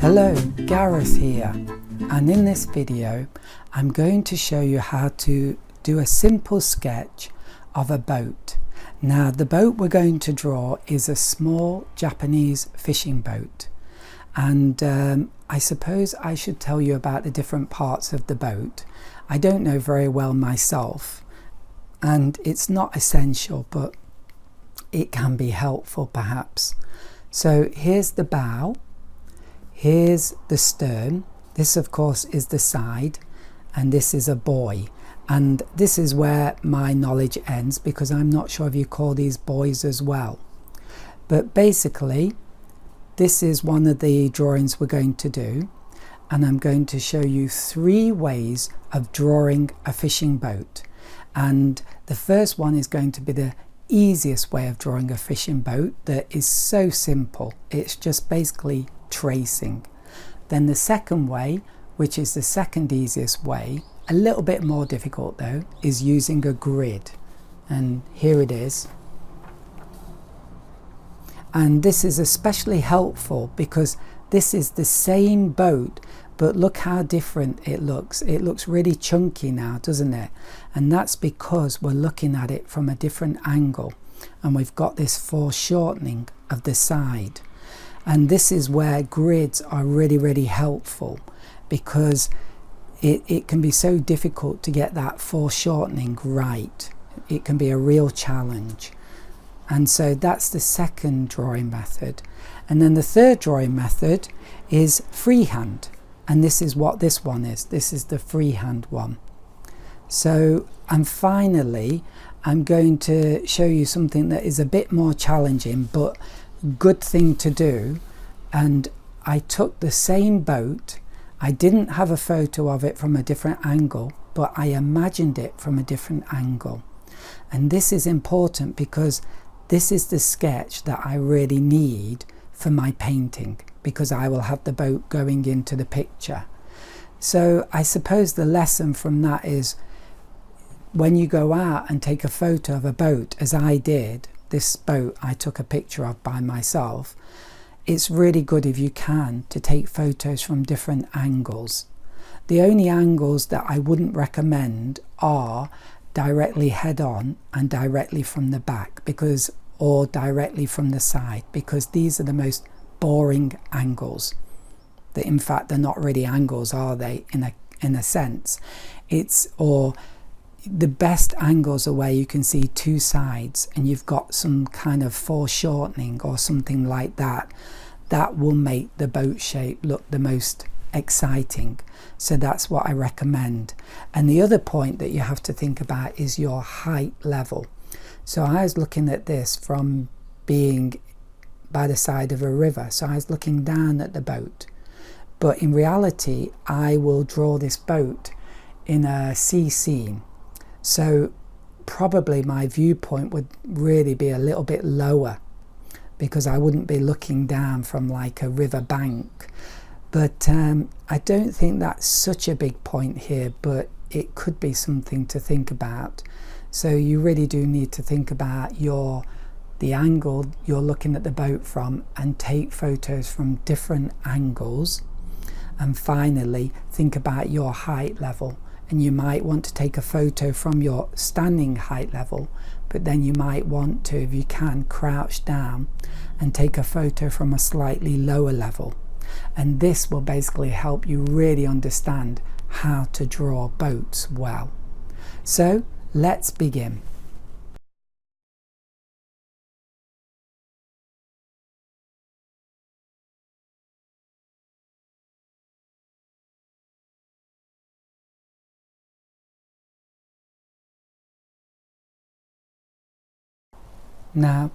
Hello, Gareth here, and in this video I'm going to show you how to do a simple sketch of a boat. Now the boat we're going to draw is a small Japanese fishing boat, and I suppose I should tell you about the different parts of the boat. I don't know very well myself and it's not essential, but it can be helpful perhaps. So here's the bow. Here's the stern. This of course is the side, and this is a buoy, and this is where my knowledge ends because I'm not sure if you call these buoys as well. But basically this is one of the drawings we're going to do, and I'm going to show you 3 ways of drawing a fishing boat. And the first one is going to be the easiest way of drawing a fishing boat that is so simple. It's just basically tracing. Then the second way, which is the second easiest way, a little bit more difficult though, is using a grid, and here it is. And this is especially helpful because this is the same boat, but look how different it looks. It looks really chunky now, doesn't it? And that's because we're looking at it from a different angle, and we've got this foreshortening of the side. And this is where grids are really helpful, because it can be so difficult to get that foreshortening right. It can be a real challenge. And so that's the second drawing method. And then the third drawing method is freehand, and this is what this one is. This is the freehand one. So, and finally I'm going to show you something that is a bit more challenging but good thing to do. And I took the same boat. I didn't have a photo of it from a different angle, but I imagined it from a different angle. And this is important because this is the sketch that I really need for my painting, because I will have the boat going into the picture. So I suppose the lesson from that is, when you go out and take a photo of a boat, as I did, this boat I took a picture of by myself, it's really good if you can to take photos from different angles. The only angles that I wouldn't recommend are directly head on and directly from the back, because, or directly from the side, because these are the most boring angles. That in fact they're not really angles, are they, in a sense? It's, or the best angles are where you can see 2 sides and you've got some kind of foreshortening or something like that. That will make the boat shape look the most exciting. So that's what I recommend. And the other point that you have to think about is your height level. So I was looking at this from being by the side of a river, so I was looking down at the boat, but in reality I will draw this boat in a sea scene. So probably my viewpoint would really be a little bit lower, because I wouldn't be looking down from like a river bank. But I don't think that's such a big point here, but it could be something to think about. So you really do need to think about the angle you're looking at the boat from, and take photos from different angles. And finally think about your height level. And you might want to take a photo from your standing height level, but then you might want to, if you can, crouch down and take a photo from a slightly lower level. And this will basically help you really understand how to draw boats well. So let's begin. Now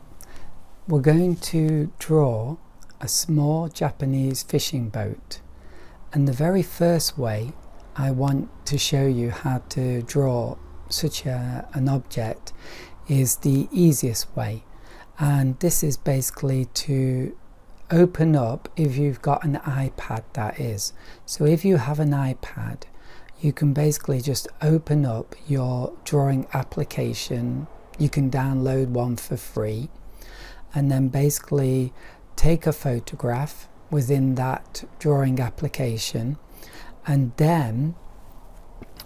we're going to draw a small Japanese fishing boat, and the very first way I want to show you how to draw such an object is the easiest way, and this is basically to open up, if you've got an iPad that is. So if you have an iPad, you can basically just open up your drawing application. You can download one for free, and then basically take a photograph within that drawing application. And then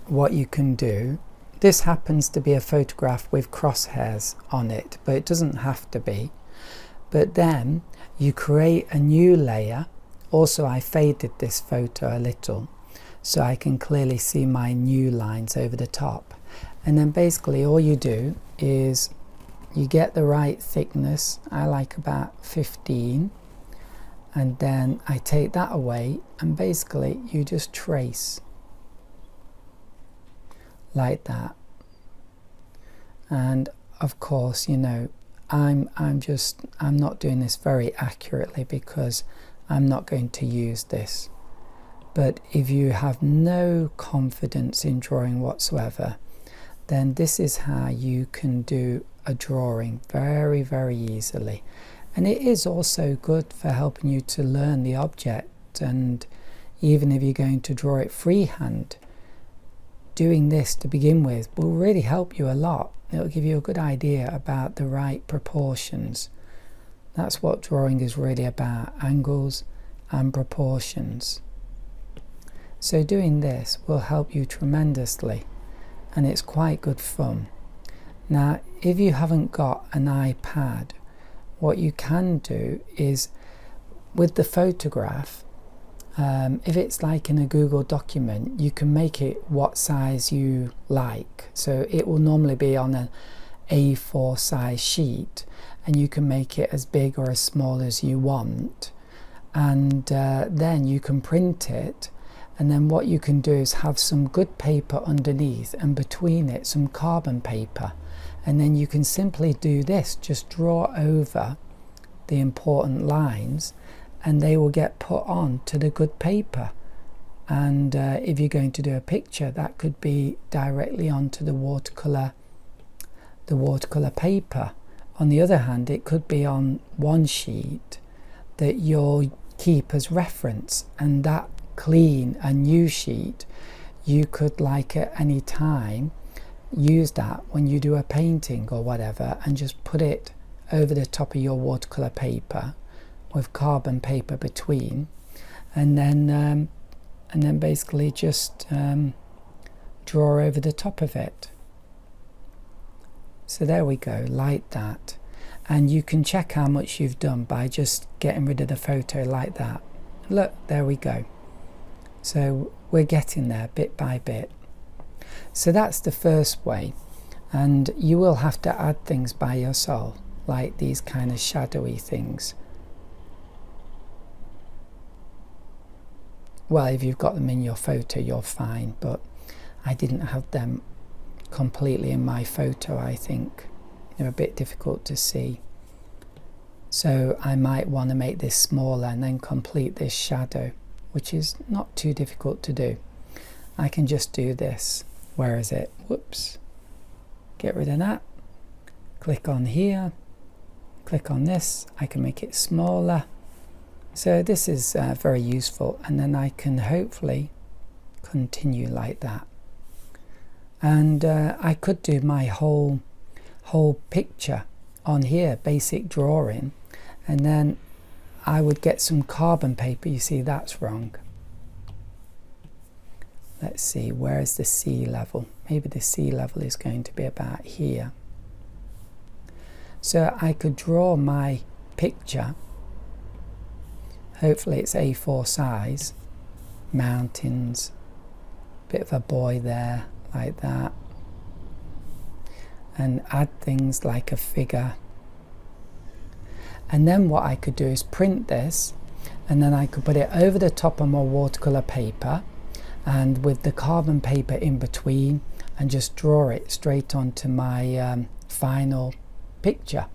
what you can do, this happens to be a photograph with crosshairs on it, but it doesn't have to be. But then you create a new layer. Also, I faded this photo a little so I can clearly see my new lines over the top. And then basically all you do is you get the right thickness. I like about 15, and then I take that away, and basically you just trace like that. And of course, you know, I'm not doing this very accurately because I'm not going to use this. But if you have no confidence in drawing whatsoever, then this is how you can do a drawing very, very easily. And it is also good for helping you to learn the object, and even if you're going to draw it freehand, doing this to begin with will really help you a lot. It'll give you a good idea about the right proportions. That's what drawing is really about, angles and proportions. So doing this will help you tremendously, and it's quite good fun. Now, if you haven't got an iPad, what you can do is with the photograph, if it's like in a Google document, you can make it what size you like. So it will normally be on an A4 size sheet, and you can make it as big or as small as you want. And then you can print it, and then what you can do is have some good paper underneath, and between it some carbon paper. And then you can simply do this, just draw over the important lines, and they will get put on to the good paper. And if you're going to do a picture, that could be directly onto the watercolor paper. On the other hand, it could be on one sheet that you'll keep as reference, and that clean and new sheet you could, like, at any time use that when you do a painting or whatever, and just put it over the top of your watercolor paper with carbon paper between, and then basically just draw over the top of it. So there we go, like that. And you can check how much you've done by just getting rid of the photo like that. Look, there we go. So we're getting there bit by bit. So that's the first way, and you will have to add things by yourself, like these kind of shadowy things. Well, if you've got them in your photo, you're fine, but I didn't have them completely in my photo. I think they're a bit difficult to see. So I might want to make this smaller and then complete this shadow, which is not too difficult to do. I can just do this. Where is it? Whoops. Get rid of that. Click on here. Click on this. I can make it smaller. So this is very useful, and then I can hopefully continue like that. And I could do my whole picture on here, basic drawing, and then I would get some carbon paper. You see, that's wrong. Let's see, where is the sea level? Maybe the sea level is going to be about here. So I could draw my picture. Hopefully it's A4 size. Mountains, bit of a boy there, like that. And add things like a figure. And then what I could do is print this, and then I could put it over the top of my watercolor paper, and with the carbon paper in between, and just draw it straight onto my final picture.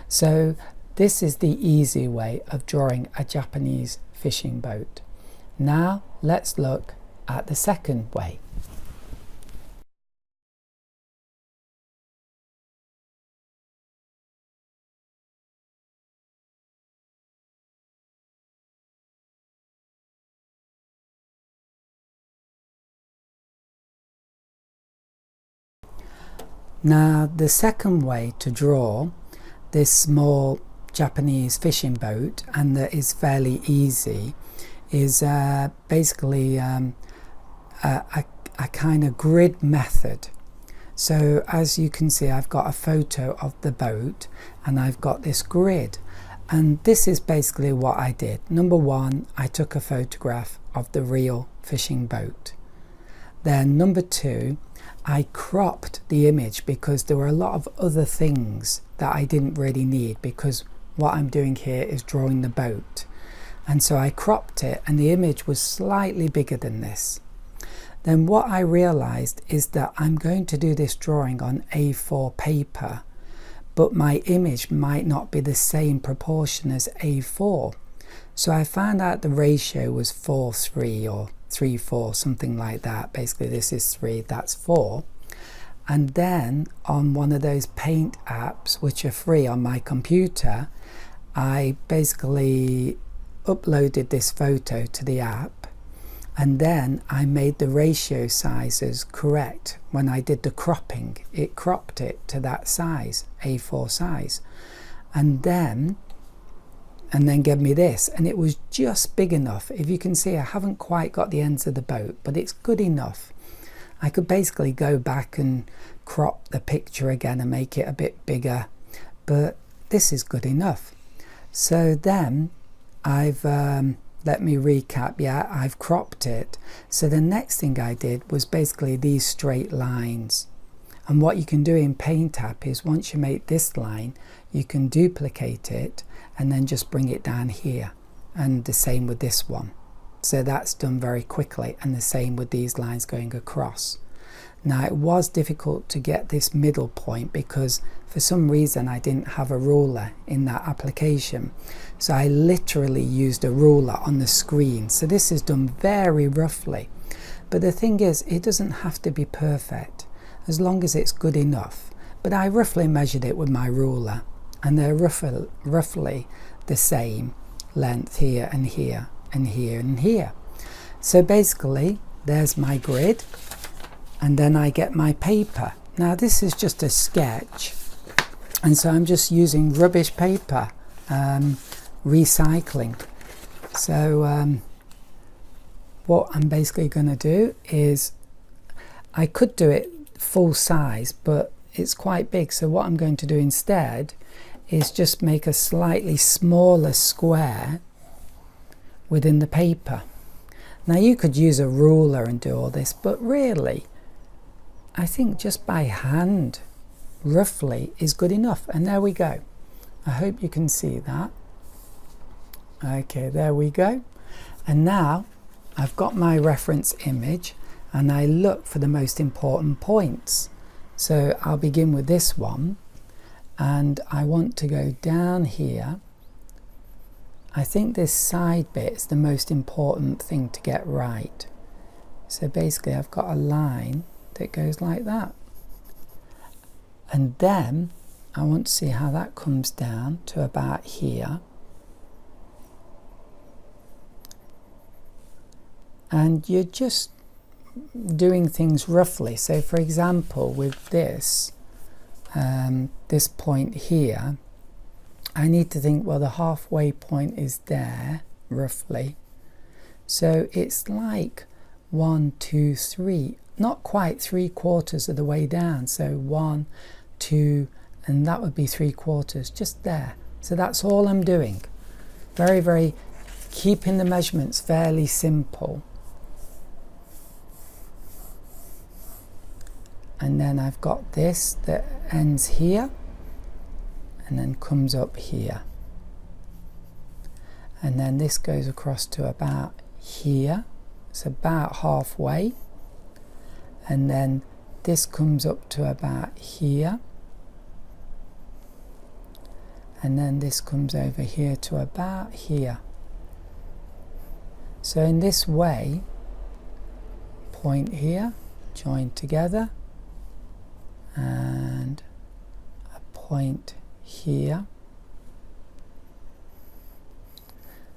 So this is the easy way of drawing a Japanese fishing boat. Now let's look at the second way. Now the second way to draw this small Japanese fishing boat, and that is fairly easy, is basically a kind of grid method. So as you can see, I've got a photo of the boat and I've got this grid, and this is basically what I did. Number one, I took a photograph of the real fishing boat. Then number two, I cropped the image because there were a lot of other things that I didn't really need, because what I'm doing here is drawing the boat, and so I cropped it and the image was slightly bigger than this. Then what I realized is that I'm going to do this drawing on A4 paper, but my image might not be the same proportion as A4. So I found out the ratio was 4:3 or 3:4, something like that. Basically this is 3, that's 4. And then on one of those paint apps, which are free on my computer, I basically uploaded this photo to the app, and then I made the ratio sizes correct. When I did the cropping, it cropped it to that size, A4 size, and then gave me this, and it was just big enough. If you can see, I haven't quite got the ends of the boat, but it's good enough. I could basically go back and crop the picture again and make it a bit bigger, but this is good enough. So then I've let me recap. Yeah, I've cropped it. So the next thing I did was basically these straight lines, and what you can do in Paint app is once you make this line, you can duplicate it and then just bring it down here, and the same with this one. So that's done very quickly, and the same with these lines going across. Now it was difficult to get this middle point because for some reason I didn't have a ruler in that application, so I literally used a ruler on the screen. So this is done very roughly, but the thing is, it doesn't have to be perfect as long as it's good enough. But I roughly measured it with my ruler, and they're roughly the same length here and here and here and here. So basically there's my grid, and then I get my paper. Now this is just a sketch, and so I'm just using rubbish paper, recycling. So what I'm basically going to do is, I could do it full size, but it's quite big, so what I'm going to do instead is just make a slightly smaller square within the paper. Now you could use a ruler and do all this, but really I think just by hand roughly is good enough. And there we go. I hope you can see that. Okay, there we go. And now I've got my reference image, and I look for the most important points. So I'll begin with this one, and I want to go down here. I think this side bit is the most important thing to get right. So basically I've got a line that goes like that, and then I want to see how that comes down to about here. And you're just doing things roughly. So for example, with this this point here, I need to think, well, the halfway point is there roughly, so it's like 1, 2, 3, not quite 3/4 of the way down. So 1, 2, and that would be 3/4 just there. So that's all I'm doing. Very keeping the measurements fairly simple. And then I've got this that ends here and then comes up here, and then this goes across to about here. It's about halfway, and then this comes up to about here, and then this comes over here to about here. So in this way, point here, join together, and a point here.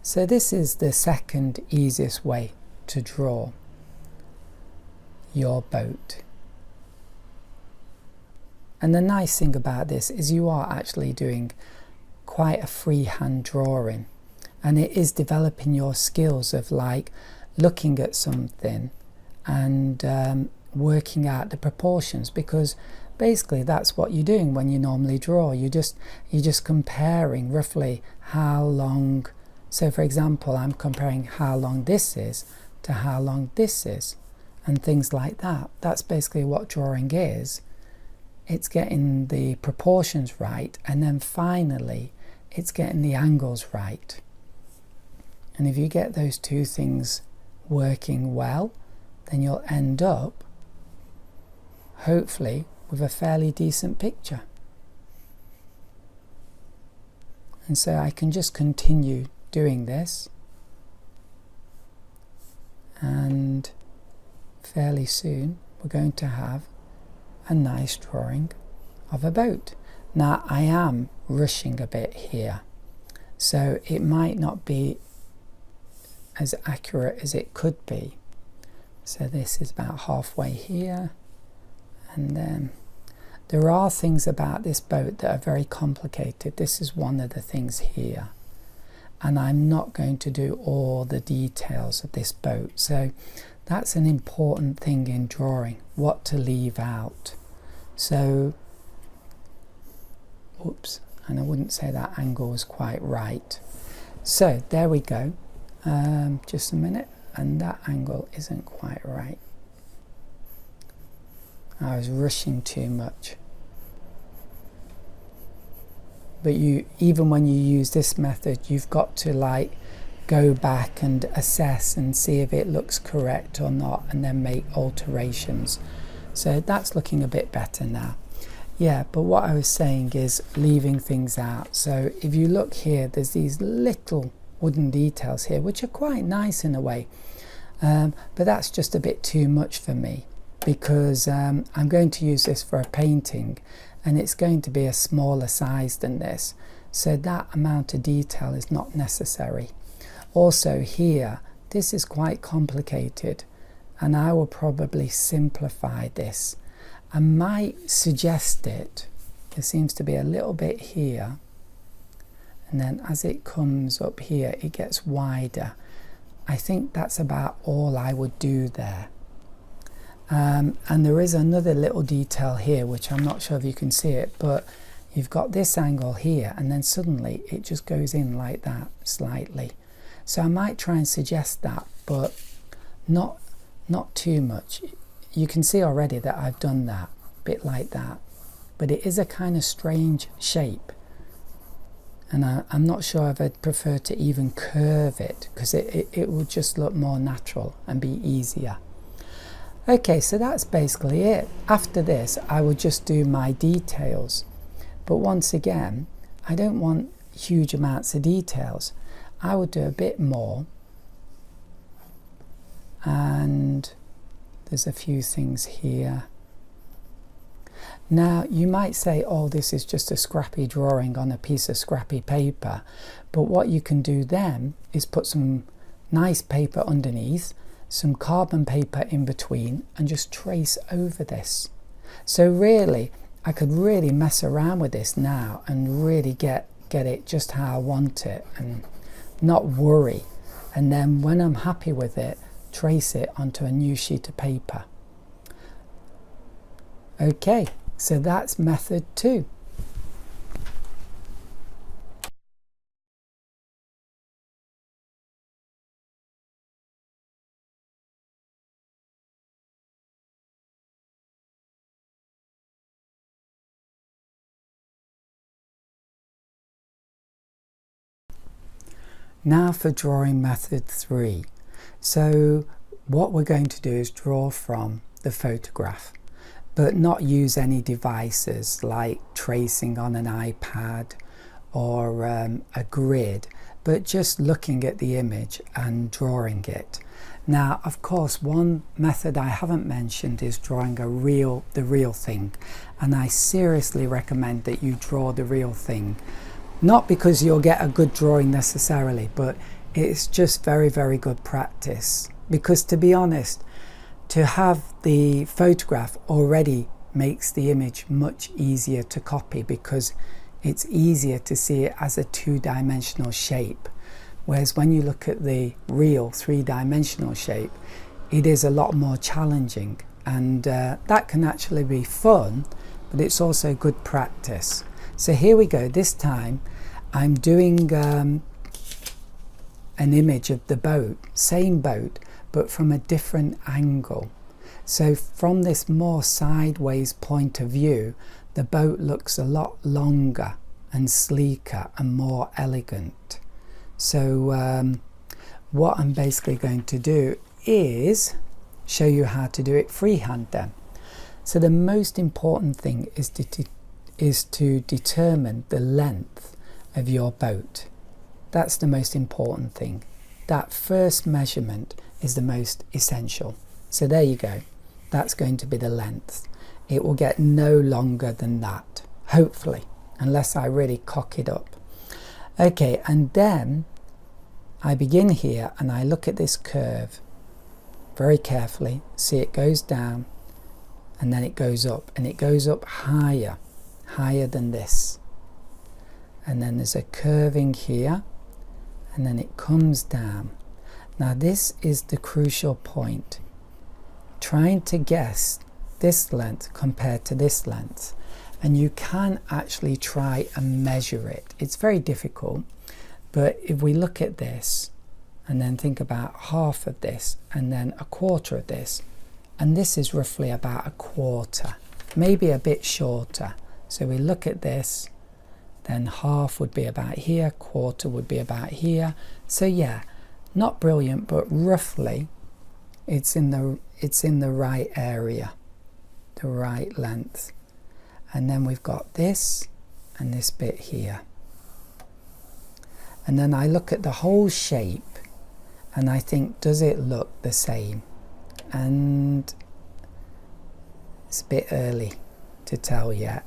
So this is the second easiest way to draw your boat. And the nice thing about this is you are actually doing quite a freehand drawing, and it is developing your skills of like looking at something and working out the proportions, because basically that's what you're doing when you normally draw. You're just comparing roughly how long. So for example, I'm comparing how long this is to how long this is, and things like that. That's basically what drawing is. It's getting the proportions right, and then finally it's getting the angles right. And if you get those two things working well, then you'll end up hopefully with a fairly decent picture. And so I can just continue doing this, and fairly soon we're going to have a nice drawing of a boat. Now I am rushing a bit here, so it might not be as accurate as it could be. So this is about halfway here, and then there are things about this boat that are very complicated. This is one of the things here, and I'm not going to do all the details of this boat. So that's an important thing in drawing, what to leave out. So, oops, and I wouldn't say that angle was quite right. So there we go. Just a minute, and that angle isn't quite right. I was rushing too much. But even when you use this method, you've got to like go back and assess and see if it looks correct or not, and then make alterations. So that's looking a bit better now. Yeah, but what I was saying is leaving things out. So if you look here, there's these little wooden details here, which are quite nice in a way. But that's just a bit too much for me, because I'm going to use this for a painting, and it's going to be a smaller size than this. So that amount of detail is not necessary. Also here, this is quite complicated, and I will probably simplify this. I might suggest it. There seems to be a little bit here, and then as it comes up here, it gets wider. I think that's about all I would do there. And there is another little detail here, which I'm not sure if you can see it, but you've got this angle here, and then suddenly it just goes in like that slightly. So I might try and suggest that, but not too much. You can see already that I've done that, a bit like that, but it is a kind of strange shape, and I'm not sure if I'd prefer to even curve it, because it will just look more natural and be easier. Okay, so that's basically it. After this, I will just do my details. But once again, I don't want huge amounts of details. I would do a bit more. And there's a few things here. Now, you might say, oh, this is just a scrappy drawing on a piece of scrappy paper. But what you can do then is put some nice paper underneath, some carbon paper in between, and just trace over this. So really, I could really mess around with this now and really get it just how I want it and not worry. And then when I'm happy with it, trace it onto a new sheet of paper. Okay, so that's method 2. Now for drawing method 3. So what we're going to do is draw from the photograph, but not use any devices like tracing on an iPad or a grid, but just looking at the image and drawing it. Now, of course, one method I haven't mentioned is drawing the real thing, and I seriously recommend that you draw the real thing. Not because you'll get a good drawing necessarily, but it's just very, very good practice. Because to be honest, to have the photograph already makes the image much easier to copy, because it's easier to see it as a two-dimensional shape. Whereas when you look at the real three-dimensional shape, it is a lot more challenging, and that can actually be fun, but it's also good practice. So here we go. This time I'm doing an image of the boat, same boat, but from a different angle. So from this more sideways point of view, the boat looks a lot longer and sleeker and more elegant. So what I'm basically going to do is show you how to do it freehand then. So the most important thing is to determine the length of your boat. That's the most important thing. That first measurement is the most essential. So there you go. That's going to be the length. It will get no longer than that, hopefully, unless I really cock it up. Okay, and then I begin here and I look at this curve very carefully. See, it goes down and then it goes up, and it goes up higher than this. And then there's a curving here, and then it comes down. Now this is the crucial point. Trying to guess this length compared to this length, and you can actually try and measure it. It's very difficult, but if we look at this and then think about half of this and then a quarter of this, and this is roughly about a quarter, maybe a bit shorter. So we look at this, then half would be about here, quarter would be about here. So yeah, not brilliant, but roughly it's in the right area, the right length. And then we've got this and this bit here. And then I look at the whole shape and I think, does it look the same? And it's a bit early to tell yet.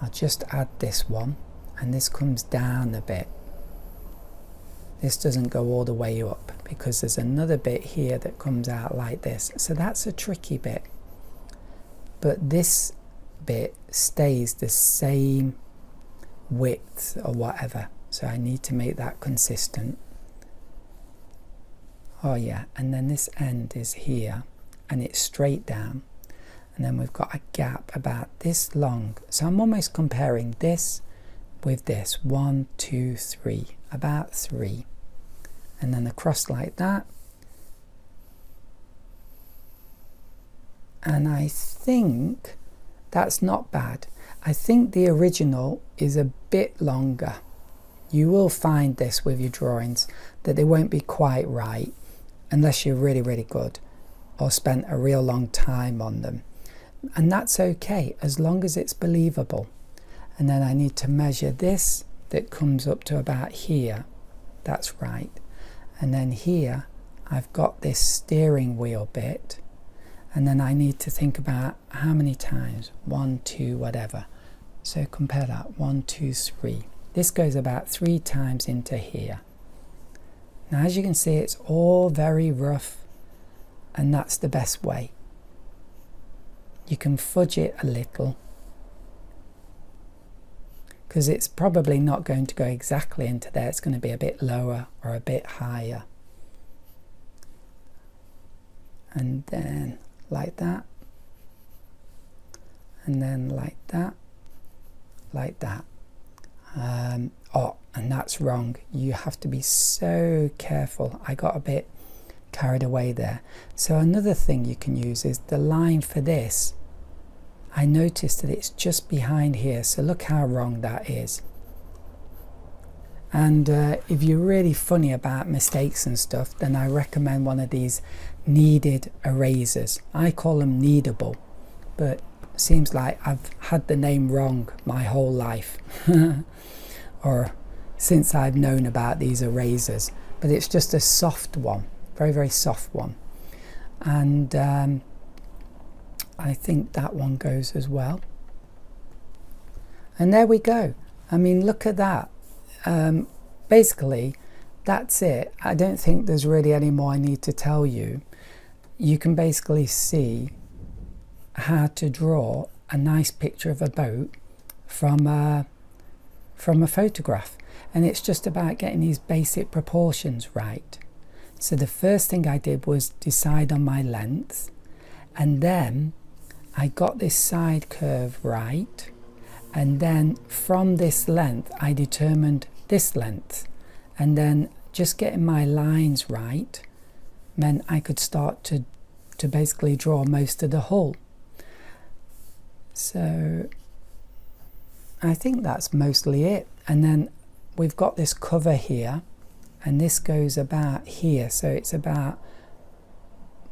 I'll just add this one, and this comes down a bit. This doesn't go all the way up because there's another bit here that comes out like this. So that's a tricky bit. But this bit stays the same width or whatever. So I need to make that consistent. Oh yeah, and then this end is here and it's straight down. And then we've got a gap about this long. So I'm almost comparing this with this. 1, 2, 3, about 3. And then across like that. And I think that's not bad. I think the original is a bit longer. You will find this with your drawings, that they won't be quite right unless you're really, really good or spent a real long time on them. And that's okay, as long as it's believable. And then I need to measure this that comes up to about here. That's right. And then here I've got this steering wheel bit, and then I need to think about how many times. 1, 2, whatever. So compare that. 1, 2, 3. This goes about 3 times into here. Now as you can see, it's all very rough, and that's the best way. You can fudge it a little because it's probably not going to go exactly into there. It's going to be a bit lower or a bit higher. And then like that. And then like that. Like that. Oh, and that's wrong. You have to be so careful. I got a bit carried away there. So another thing you can use is the line for this. I noticed that it's just behind here, so look how wrong that is. And if you're really funny about mistakes and stuff, then I recommend one of these kneaded erasers. I call them kneadable, but it seems like I've had the name wrong my whole life or since I've known about these erasers. But it's just a soft one, very, very soft one. And I think that one goes as well. And there we go. I mean, look at that. Basically, that's it. I don't think there's really any more I need to tell you. You can basically see how to draw a nice picture of a boat from a photograph, and it's just about getting these basic proportions right. So the first thing I did was decide on my length, and then I got this side curve right, and then from this length I determined this length, and then just getting my lines right meant I could start to basically draw most of the hull. So I think that's mostly it. And then we've got this cover here, and this goes about here, so it's about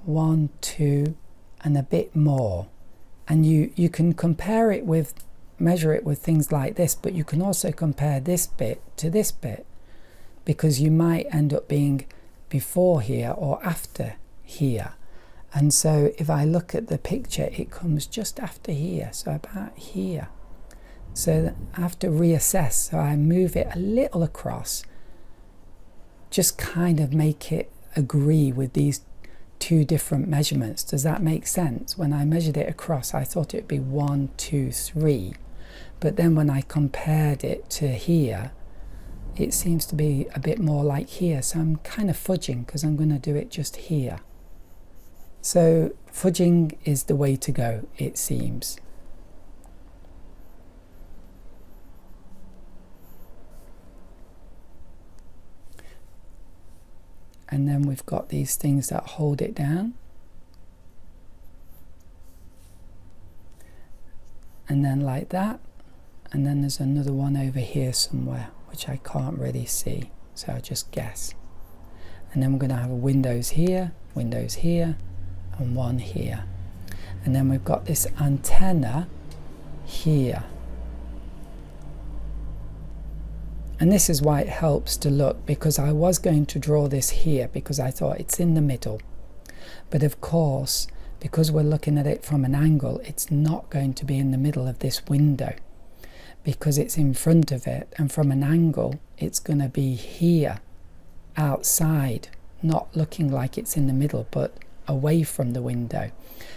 1, 2 and a bit more. And you can compare it with, measure it with things like this, but you can also compare this bit to this bit, because you might end up being before here or after here. And so if I look at the picture, it comes just after here, so about here. So I have to reassess, so I move it a little across, just kind of make it agree with these two different measurements. Does that make sense? When I measured it across, I thought it'd be 1, 2, 3, but then when I compared it to here, it seems to be a bit more like here, so I'm kind of fudging because I'm going to do it just here. So fudging is the way to go, it seems. And then we've got these things that hold it down. And then like that. And then there's another one over here somewhere, which I can't really see, so I'll just guess. And then we're going to have windows here, and one here. And then we've got this antenna here. And this is why it helps to look, because I was going to draw this here because I thought it's in the middle. But of course, because we're looking at it from an angle, it's not going to be in the middle of this window because it's in front of it, and from an angle it's going to be here outside, not looking like it's in the middle but away from the window.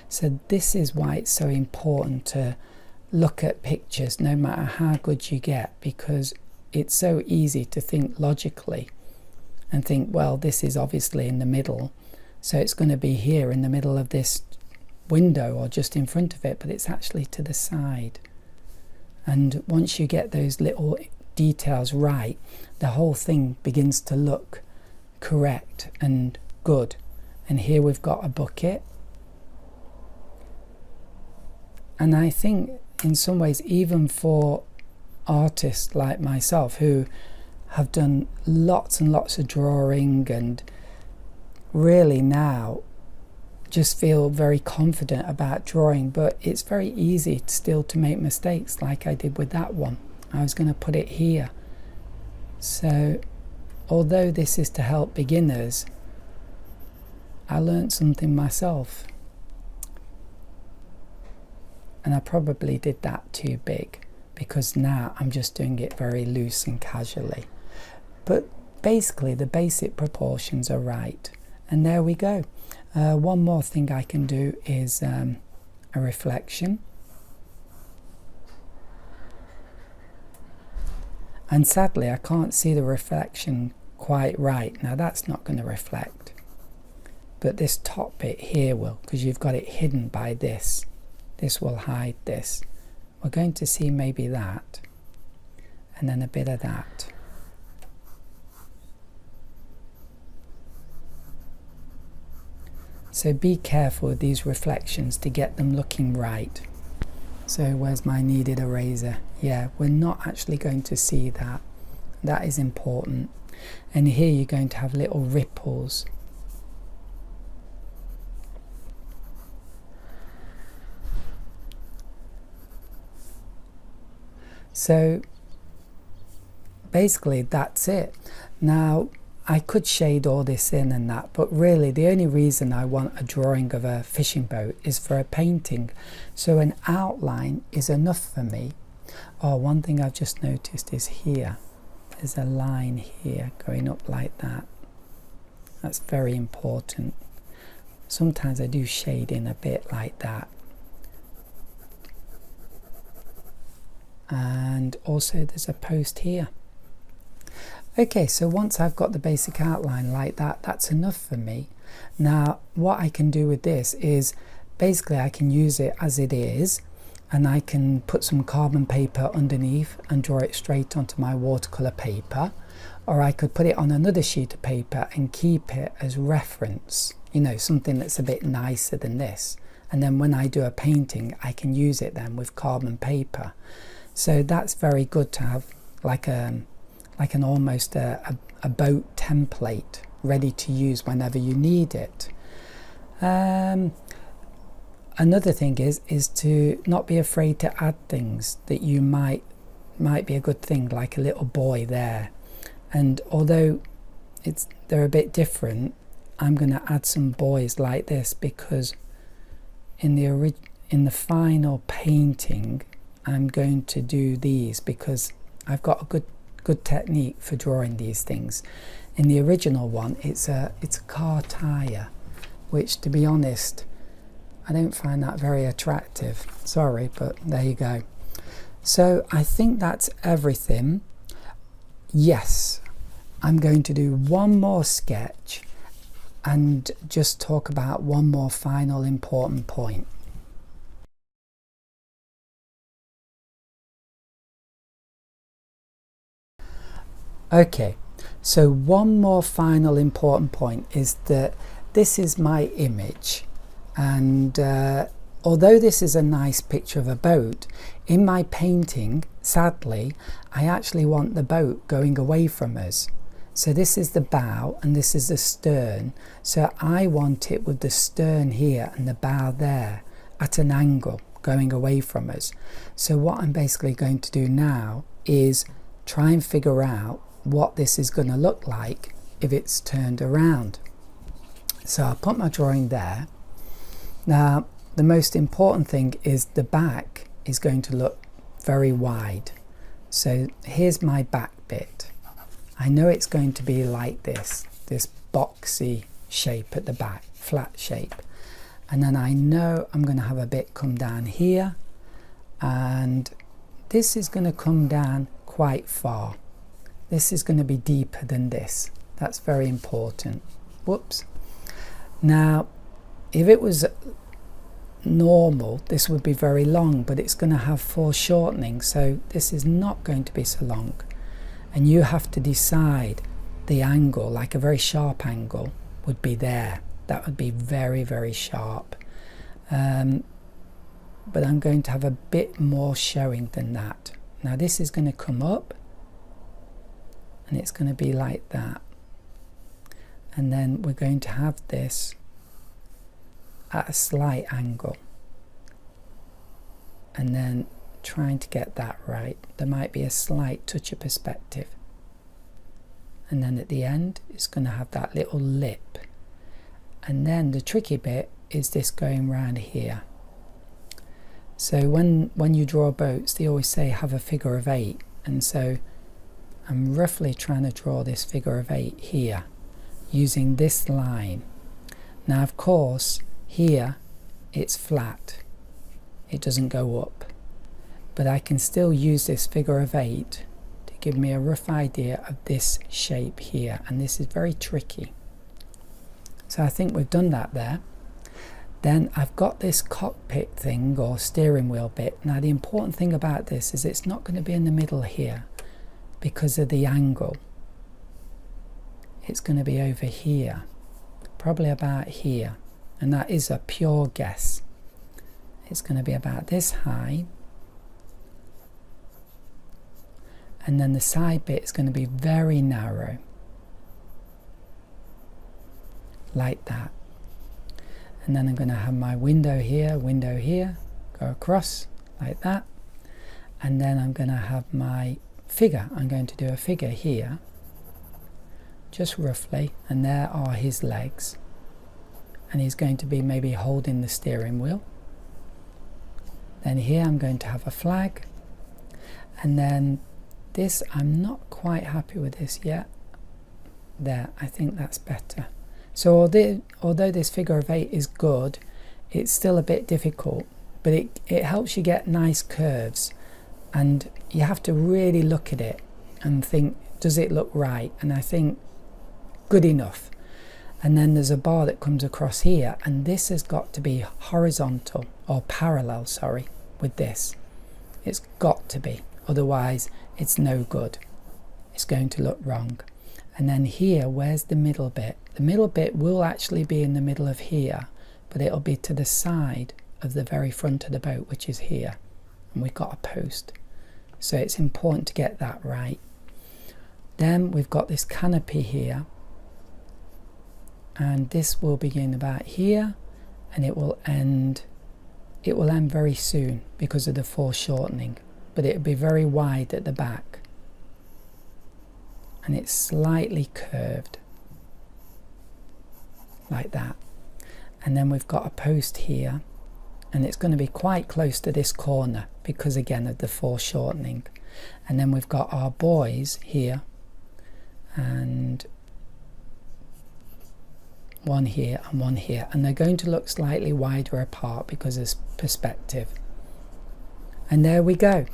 So this is why it's so important to look at pictures no matter how good you get, because it's so easy to think logically and think, well, this is obviously in the middle, so it's going to be here in the middle of this window or just in front of it, but it's actually to the side. And once you get those little details right, the whole thing begins to look correct and good. And here we've got a bucket. And I think in some ways, even for artists like myself who have done lots and lots of drawing and really now just feel very confident about drawing, but it's very easy still to make mistakes like I did with that one. I was going to put it here. So although this is to help beginners, I learned something myself, and I probably did that too big, because now I'm just doing it very loose and casually. But basically the basic proportions are right, and there we go. One more thing I can do is a reflection, and sadly I can't see the reflection quite right. Now that's not going to reflect, but this top bit here will, because you've got it hidden by this. This will hide this. We're going to see maybe that, and then a bit of that. So be careful with these reflections to get them looking right. So where's my kneaded eraser? Yeah, we're not actually going to see that. That is important. And here you're going to have little ripples. So basically that's it. Now I could shade all this in and that, but really the only reason I want a drawing of a fishing boat is for a painting. So an outline is enough for me. Oh, one thing I've just noticed is here. There's a line here going up like that. That's very important. Sometimes I do shade in a bit like that. and also there's a post here. Okay, so once I've got the basic outline like that, that's enough for me. Now what I can do with this is basically I can use it as it is, and I can put some carbon paper underneath and draw it straight onto my watercolour paper, or I could put it on another sheet of paper and keep it as reference, you know, something that's a bit nicer than this, and then when I do a painting I can use it then with carbon paper. So that's very good to have like an almost a boat template ready to use whenever you need it. Another thing is to not be afraid to add things that you might be a good thing, like a little boy there. And although they're a bit different, I'm going to add some boys like this because in the final painting I'm going to do these because I've got a good technique for drawing these things. In the original one it's a car tire, which to be honest I don't find that very attractive, sorry, but there you go. So I think that's everything. Yes, I'm going to do one more sketch and just talk about one more final important point. Okay, so one more final important point is that this is my image, and although this is a nice picture of a boat, in my painting, sadly, I actually want the boat going away from us. So this is the bow and this is the stern, so I want it with the stern here and the bow there at an angle going away from us. So what I'm basically going to do now is try and figure out what this is going to look like if it's turned around. So I'll put my drawing there. Now the most important thing is the back is going to look very wide. So here's my back bit. I know it's going to be like this boxy shape at the back, flat shape. And then I know I'm going to have a bit come down here, and this is going to come down quite far. This is going to be deeper than this. That's very important. Whoops. Now, if it was normal, this would be very long, but it's going to have foreshortening, so this is not going to be so long. And you have to decide the angle, like a very sharp angle would be there. That would be very, very sharp. But I'm going to have a bit more showing than that. Now this is going to come up, and it's going to be like that. And then we're going to have this at a slight angle. And then trying to get that right. There might be a slight touch of perspective. And then at the end, it's going to have that little lip. And then the tricky bit is this going round here. So when you draw boats, they always say have a figure of 8. And so I'm roughly trying to draw this figure of 8 here, using this line. Now of course, here it's flat. It doesn't go up. But I can still use this figure of 8 to give me a rough idea of this shape here, and this is very tricky. So I think we've done that there. Then I've got this cockpit thing or steering wheel bit. Now the important thing about this is it's not going to be in the middle here because of the angle. It's going to be over here, probably about here, and that is a pure guess. It's going to be about this high, and then the side bit is going to be very narrow, like that. And then I'm going to have my window here, go across like that, and then I'm going to have my figure. I'm going to do a figure here, just roughly, and there are his legs, and he's going to be maybe holding the steering wheel. Then here I'm going to have a flag, and then this, I'm not quite happy with this yet. There, I think that's better. So although this figure of 8 is good, it's still a bit difficult, but it helps you get nice curves. and you have to really look at it and think, does it look right? And I think good enough. And then there's a bar that comes across here, and this has got to be horizontal, or parallel, sorry, with this. It's got to be, otherwise it's no good. It's going to look wrong. And then here, where's the middle bit? The middle bit will actually be in the middle of here, but it'll be to the side of the very front of the boat, which is here. And we've got a post. So it's important to get that right. Then we've got this canopy here, and this will begin about here, and it will end very soon because of the foreshortening, but it'll be very wide at the back, and it's slightly curved like that. And then we've got a post here, and it's going to be quite close to this corner because again of the foreshortening. And then we've got our buoys here, and one here and one here, and they're going to look slightly wider apart because of perspective. And there we go.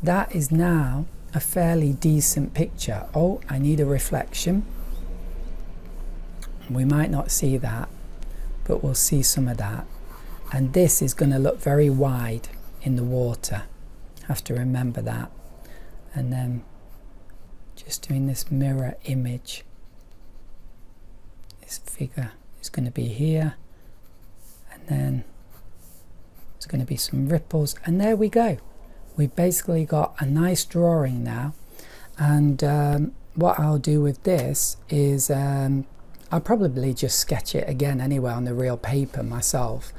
That is now a fairly decent picture. Oh, I need a reflection. We might not see that, but we'll see some of that. And this is going to look very wide in the water. Have to remember that. And then just doing this mirror image. This figure is going to be here, and then there's going to be some ripples, and there we go. We've basically got a nice drawing now. And what I'll do with this is I'll probably just sketch it again anyway on the real paper myself,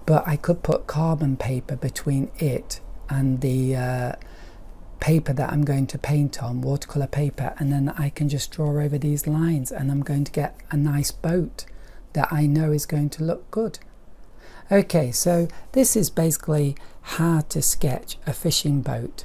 but I could put carbon paper between it and the paper that I'm going to paint on, watercolor paper, and then I can just draw over these lines, and I'm going to get a nice boat that I know is going to look good. Okay, so this is basically how to sketch a fishing boat.